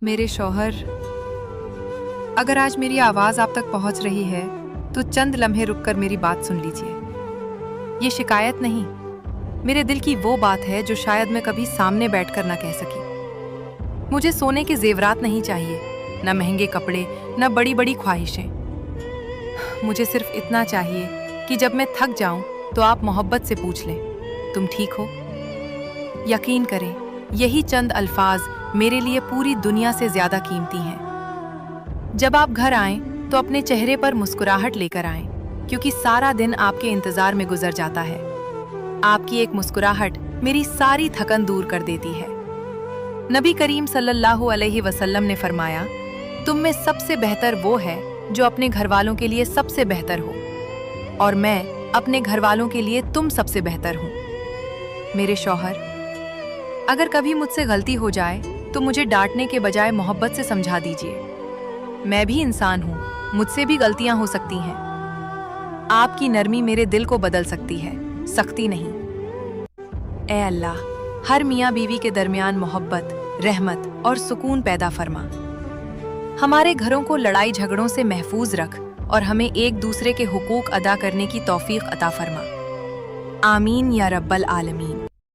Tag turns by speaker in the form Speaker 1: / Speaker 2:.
Speaker 1: मेरे शौहर, अगर आज मेरी आवाज आप तक पहुंच रही है तो चंद लम्हे रुककर मेरी बात सुन लीजिए। ये शिकायत नहीं, मेरे दिल की वो बात है जो शायद मैं कभी सामने बैठकर ना कह सकी। मुझे सोने के जेवरात नहीं चाहिए, न महंगे कपड़े, न बड़ी बड़ी ख्वाहिशें। मुझे सिर्फ इतना चाहिए कि जब मैं थक जाऊं तो आप मोहब्बत से पूछ लें, तुम ठीक हो? यकीन करें, यही चंद अल्फाज मेरे लिए पूरी दुनिया से ज्यादा कीमती हैं। जब आप घर आएं तो अपने चेहरे पर मुस्कुराहट लेकर आएं, क्योंकि सारा दिन आपके इंतजार में गुजर जाता है। आपकी एक मुस्कुराहट मेरी सारी थकन दूर कर देती है। नबी करीम सल्लल्लाहु अलैहि वसल्लम ने फरमाया, तुम में सबसे बेहतर वो है जो अपने घर वालों के लिए सबसे बेहतर हो, और मैं अपने घर वालों के लिए तुम सबसे बेहतर हूँ। मेरे शौहर, अगर कभी मुझसे गलती हो जाए तो मुझे डांटने के बजाय मोहब्बत से समझा दीजिए। मैं भी इंसान हूँ, मुझसे भी गलतियां हो सकती हैं। आपकी नरमी मेरे दिल को बदल सकती है, सख्ती नहीं। ए अल्लाह, हर मियाँ बीवी के दरमियान मोहब्बत, रहमत और सुकून पैदा फरमा। हमारे घरों को लड़ाई झगड़ों से महफूज रख और हमें एक दूसरे के हुकूक अदा करने की तौफीक अता फरमा। आमीन या रब्बल आलमीन।